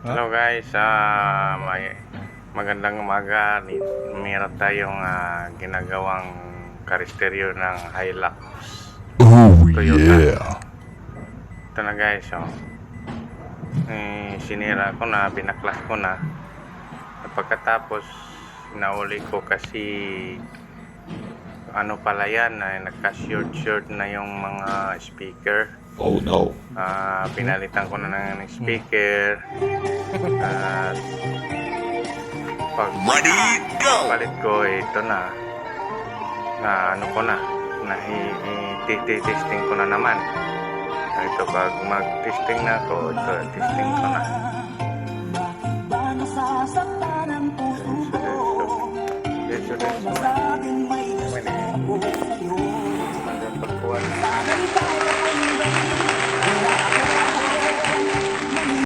Hello guys, magandang umaga. Meron tayong ginagawang karisteryo ng Hilux Oh Toyota. yeah. Ito na guys, sinira ko na, binaklas ko na. At pagkatapos, nauli ko kasi ano pala yan, nagka-short na yung mga speaker. Oh no. Pinalitan ko na ng speaker. At pag palit ko, ito na ano ko na i-testing ko na naman. Ito, pag mag-testing na ako, ito, testing